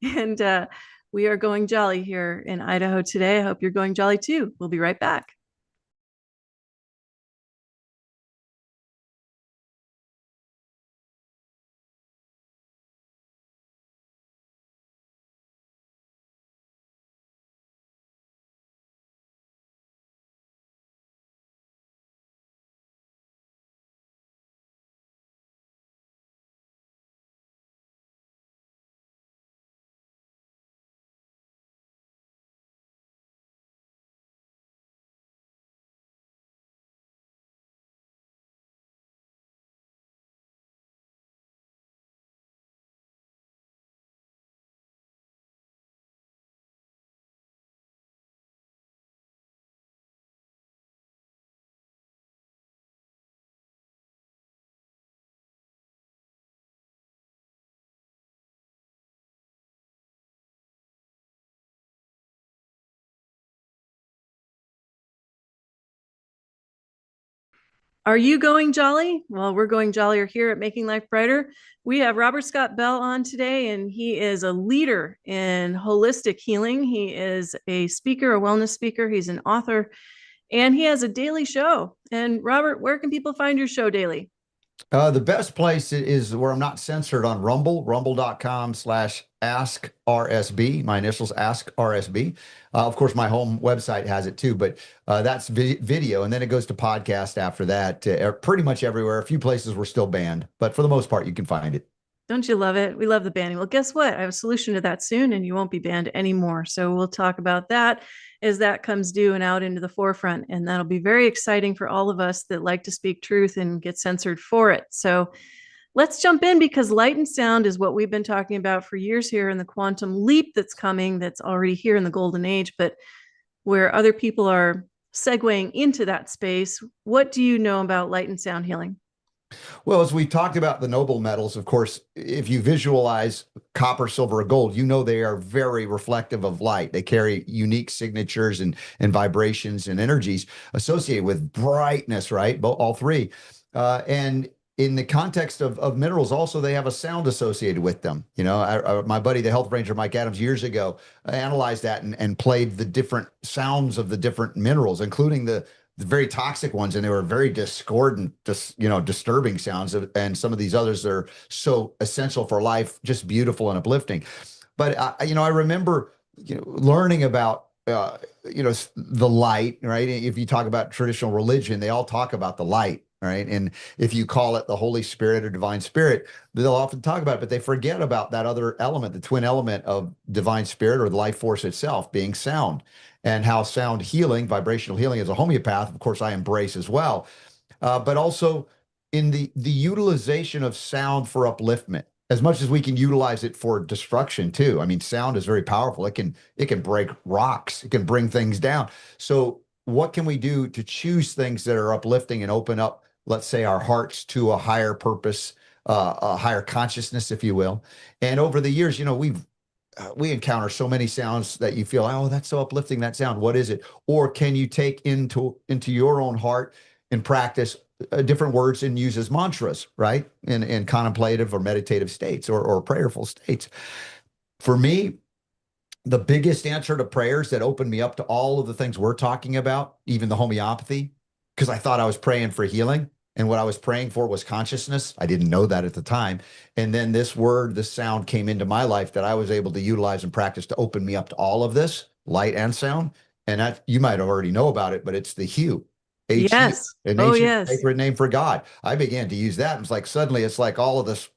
and we are going jolly here in Idaho today. I hope you're going jolly too. We'll be right back. Are you going jolly? Well, we're going jollier here at Making Life Brighter. We have Robert Scott Bell on today, and he is a leader in holistic healing. He is a speaker, a wellness speaker. He's an author, and he has a daily show. And Robert, where can people find your show daily? The best place is where I'm not censored on Rumble, rumble.com/askrsb. My initials ask RSB. Of course, my home website has it too, but that's video. And then it goes to podcast after that, pretty much everywhere. A few places we're still banned, but for the most part, you can find it. Don't you love it? We love the banning. Well, guess what? I have a solution to that soon, and you won't be banned anymore. So we'll talk about that as that comes due and out into the forefront. And that'll be very exciting for all of us that like to speak truth and get censored for it. So let's jump in because light and sound is what we've been talking about for years here in the quantum leap that's coming, that's already here in the golden age, but where other people are segueing into that space. What do you know about light and sound healing? Well, as we talked about the noble metals, of course, if you visualize copper, silver, or gold, you know they are very reflective of light. They carry unique signatures and vibrations and energies associated with brightness, right? All three. And in the context of minerals, also they have a sound associated with them. My buddy, the health ranger Mike Adams, years ago analyzed that and played the different sounds of the different minerals, including the very toxic ones, and they were very discordant, disturbing sounds. And some of these others are so essential for life, just beautiful and uplifting. But I remember, learning about, the light, right? If you talk about traditional religion, they all talk about the light, right? And if you call it the Holy Spirit or divine spirit, they'll often talk about it, but they forget about that other element, the twin element of divine spirit or the life force itself being sound, and how sound healing, vibrational healing as a homeopath, of course, I embrace as well. But also in the utilization of sound for upliftment, as much as we can utilize it for destruction too. I mean, sound is very powerful. It can break rocks. It can bring things down. So what can we do to choose things that are uplifting and open up, let's say, our hearts to a higher purpose, a higher consciousness, if you will? And over the years, we encounter so many sounds that you feel, oh, that's so uplifting, that sound. What is it? Or can you take into your own heart and practice different words and use as mantras, right? In contemplative or meditative states or prayerful states. For me, the biggest answer to prayers that opened me up to all of the things we're talking about, even the homeopathy, because I thought I was praying for healing. And what I was praying for was consciousness. I didn't know that at the time. And then this sound came into my life that I was able to utilize and practice to open me up to all of this, light and sound. And that you might already know about it, but it's the hue, HU, Yes. an Oh, ancient yes. sacred name for God. I began to use that. And it's like suddenly it's like all of this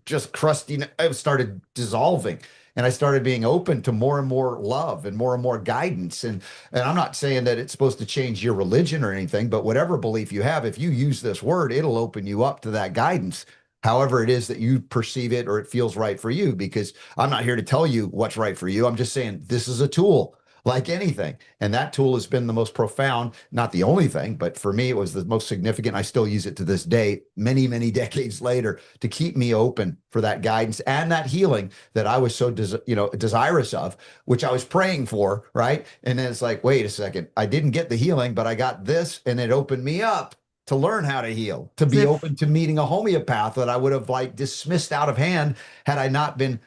just crusty, it started dissolving. And I started being open to more and more love and more guidance. And I'm not saying that it's supposed to change your religion or anything, but whatever belief you have, if you use this word, it'll open you up to that guidance, however it is that you perceive it or it feels right for you. Because I'm not here to tell you what's right for you. I'm just saying this is a tool like anything. And that tool has been the most profound, not the only thing, but for me, it was the most significant. I still use it to this day, many, many decades later, to keep me open for that guidance and that healing that I was so, desirous of, which I was praying for, right? And then it's like, wait a second, I didn't get the healing, but I got this, and it opened me up to learn how to heal, to As be if open to meeting a homeopath that I would have like dismissed out of hand had I not been,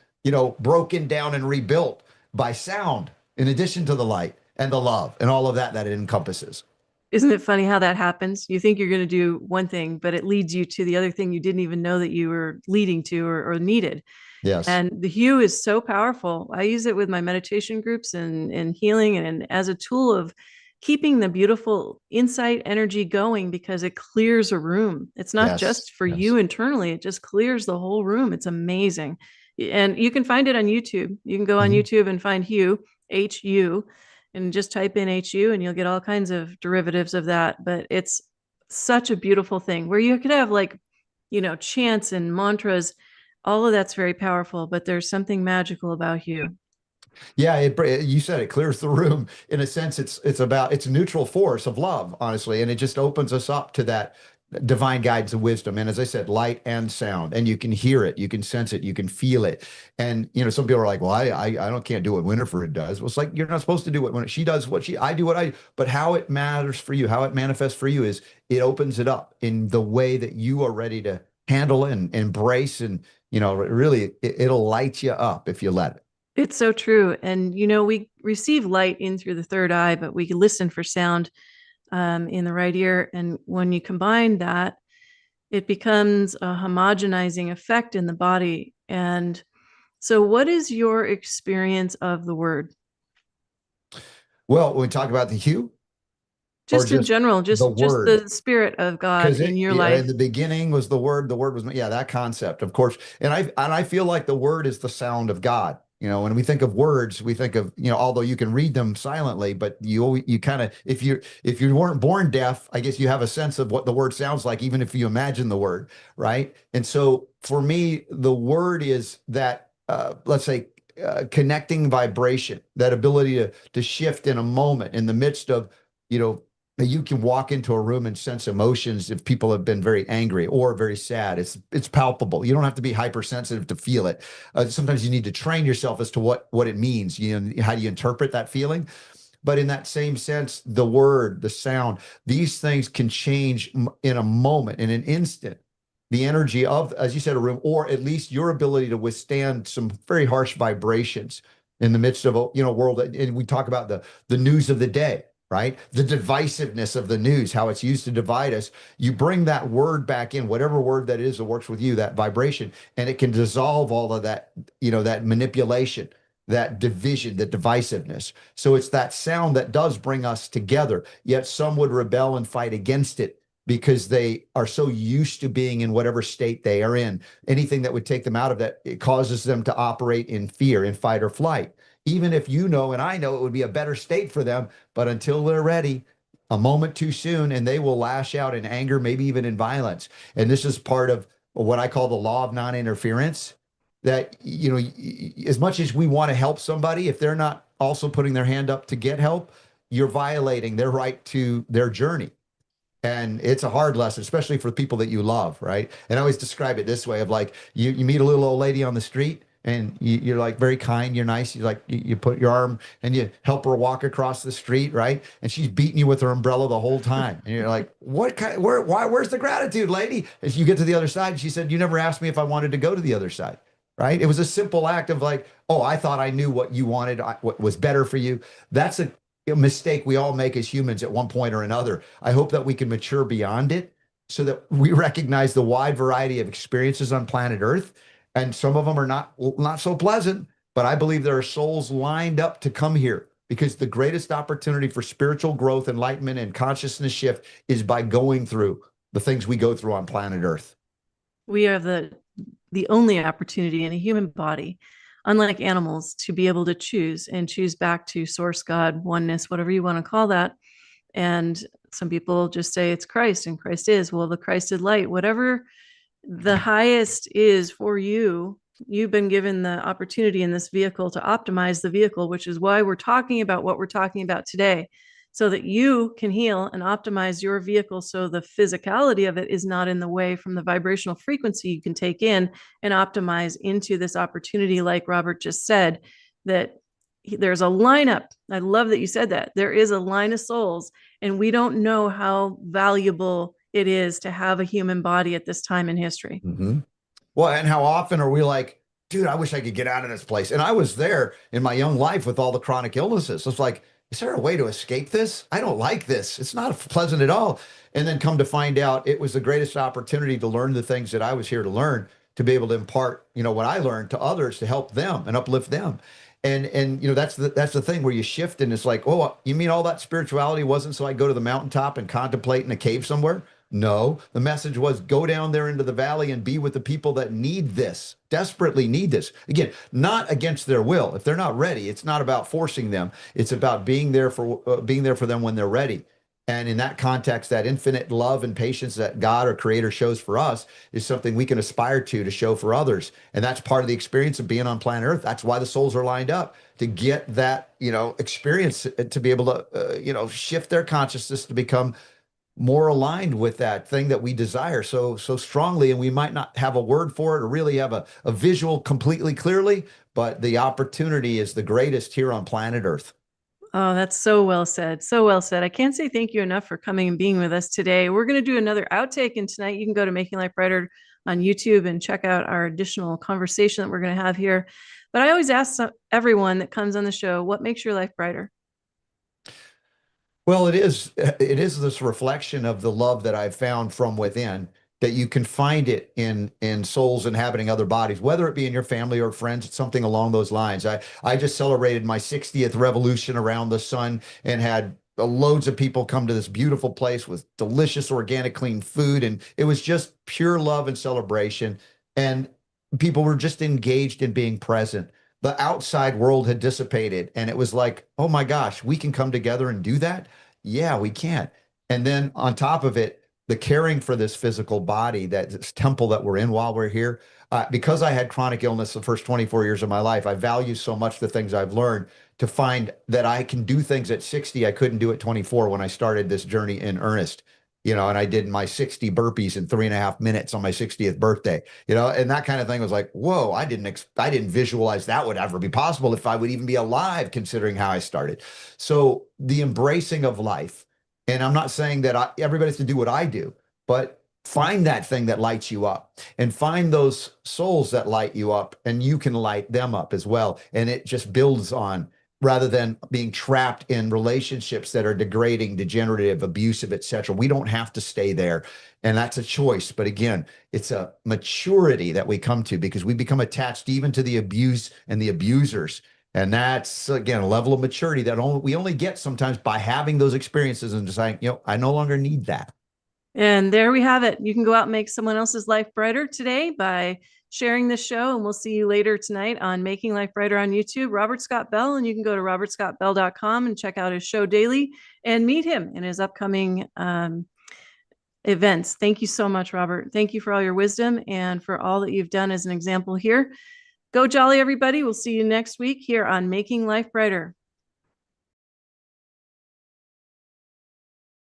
broken down and rebuilt by sound, in addition to the light and the love and all of that it encompasses. Isn't it funny how that happens? You think you're going to do one thing, but it leads you to the other thing you didn't even know that you were leading to or needed. Yes. And the hue is so powerful. I use it with my meditation groups and healing and as a tool of keeping the beautiful insight energy going because it clears a room. It's not Yes. just for Yes. you internally, it just clears the whole room. It's amazing. And you can find it on YouTube. You can go on Mhm. YouTube and find Hue, HU, and just type in HU and you'll get all kinds of derivatives of that. But it's such a beautiful thing where you could have like, chants and mantras. All of that's very powerful, but there's something magical about Hue. Yeah, you said it clears the room. In a sense, it's a neutral force of love, honestly, and it just opens us up to that divine guidance and wisdom. And as I said, light and sound, and you can hear it, you can sense it, you can feel it. And some people are like, "Well, I don't can't do what Winifred does." Well, it's like you're not supposed to do what when she does what I do what I. But how it matters for you, how it manifests for you, is it opens it up in the way that you are ready to handle and embrace, and really, it'll light you up if you let it. It's so true. And, we receive light in through the third eye, but we listen for sound in the right ear. And when you combine that it becomes a homogenizing effect in the body. And so, what is your experience of the word? Well, when we talk about the hue or Just in just general, the just word, the spirit of God because in your in life. the beginning was the word was, yeah, that concept, of course. And I feel like the word is the sound of God. When we think of words, we think of, although you can read them silently, but you kind of, if you weren't born deaf, I guess you have a sense of what the word sounds like, even if you imagine the word, right? And so for me, the word is that, let's say, connecting vibration, that ability to shift in a moment in the midst of, you know, you can walk into a room and sense emotions if people have been very angry or very sad. It's palpable. You don't have to be hypersensitive to feel it. Sometimes you need to train yourself as to what it means. How do you interpret that feeling? But in that same sense, the word, the sound, these things can change in a moment, in an instant. The energy of, as you said, a room, or at least your ability to withstand some very harsh vibrations in the midst of a world. And we talk about the news of the day, right? The divisiveness of the news, how it's used to divide us. You bring that word back in, whatever word that is that works with you, that vibration, and it can dissolve all of that, that manipulation, that division, that divisiveness. So it's that sound that does bring us together. Yet some would rebel and fight against it because they are so used to being in whatever state they are in. Anything that would take them out of that, it causes them to operate in fear, in fight or flight. Even if you know and I know it would be a better state for them, but until they're ready, a moment too soon, and they will lash out in anger, maybe even in violence. And this is part of what I call the law of non-interference. That, as much as we want to help somebody, if they're not also putting their hand up to get help, you're violating their right to their journey. And it's a hard lesson, especially for people that you love, right? And I always describe it this way of like you meet a little old lady on the street and you're like very kind, you're nice, you like you put your arm and you help her walk across the street, right? And she's beating you with her umbrella the whole time. And you're like, what kind where's the gratitude, lady? As you get to the other side, she said, you never asked me if I wanted to go to the other side. Right. It was a simple act of like, oh, I thought I knew what you wanted, what was better for you. That's a mistake we all make as humans at one point or another. I hope that we can mature beyond it so that we recognize the wide variety of experiences on planet Earth. And some of them are not so pleasant, but I believe there are souls lined up to come here because the greatest opportunity for spiritual growth, enlightenment, and consciousness shift is by going through the things we go through on planet Earth. We are the only opportunity in a human body, unlike animals, to be able to choose and choose back to source, God, oneness, whatever you want to call that. And some people just say it's Christ, and Christ is, well, the Christ is light, whatever the highest is for you. You've been given the opportunity in this vehicle to optimize the vehicle, which is why we're talking about what we're talking about today, so that you can heal and optimize your vehicle so the physicality of it is not in the way from the vibrational frequency you can take in and optimize into this opportunity. Like Robert just said, that there's a lineup. I love that you said that. There is a line of souls, and we don't know how valuable it is to have a human body at this time in history. Mm-hmm. Well, and how often are we like, dude, I wish I could get out of this place. And I was there in my young life with all the chronic illnesses. So it's like, is there a way to escape this? I don't like this. It's not pleasant at all. And then come to find out it was the greatest opportunity to learn the things that I was here to learn, to be able to impart, what I learned to others to help them and uplift them. And that's the thing where you shift and it's like, oh, you mean all that spirituality wasn't so I go to the mountaintop and contemplate in a cave somewhere? No, the message was go down there into the valley and be with the people that need this, desperately need this. Again, not against their will. If they're not ready, it's not about forcing them. It's about being there for them when they're ready. And in that context, that infinite love and patience that God or Creator shows for us is something we can aspire to show for others. And that's part of the experience of being on planet Earth. That's why the souls are lined up to get that, experience to be able to, shift their consciousness to become more aligned with that thing that we desire so strongly. And we might not have a word for it or really have a visual completely clearly, but the opportunity is the greatest here on planet Earth. Oh, that's so well said. So well said. I can't say thank you enough for coming and being with us today. We're going to do another outtake, and tonight you can go to Making Life Brighter on YouTube and check out our additional conversation that we're going to have here. But I always ask everyone that comes on the show, what makes your life brighter? Well, it is this reflection of the love that I've found from within. that you can find it in souls inhabiting other bodies, whether it be in your family or friends, something along those lines. I just celebrated my 60th revolution around the sun and had loads of people come to this beautiful place with delicious organic clean food, and it was just pure love and celebration, and people were just engaged in being present. The outside world had dissipated, and it was like, oh my gosh, we can come together and do that. Yeah, we can. And then on top of it, the caring for this physical body, that this temple that we're in while we're here, because I had chronic illness the first 24 years of my life, I value so much the things I've learned to find that I can do things at 60 I couldn't do at 24 when I started this journey in earnest. And I did my 60 burpees in 3.5 minutes on my 60th birthday, and that kind of thing was like, whoa, I didn't visualize that would ever be possible if I would even be alive, considering how I started. So the embracing of life, and I'm not saying that everybody has to do what I do, but find that thing that lights you up and find those souls that light you up, and you can light them up as well. And it just builds on, rather than being trapped in relationships that are degrading, degenerative, abusive, etc. We don't have to stay there. And that's a choice. But again, it's a maturity that we come to because we become attached even to the abuse and the abusers. And that's, again, a level of maturity that we only get sometimes by having those experiences and deciding, I no longer need that. And there we have it. You can go out and make someone else's life brighter today by sharing this show. And we'll see you later tonight on Making Life Brighter on YouTube. Robert Scott Bell, and you can go to robertscottbell.com and check out his show daily and meet him in his upcoming events. Thank you so much, Robert. Thank you for all your wisdom and for all that you've done as an example here. Go jolly, everybody. We'll see you next week here on Making Life Brighter.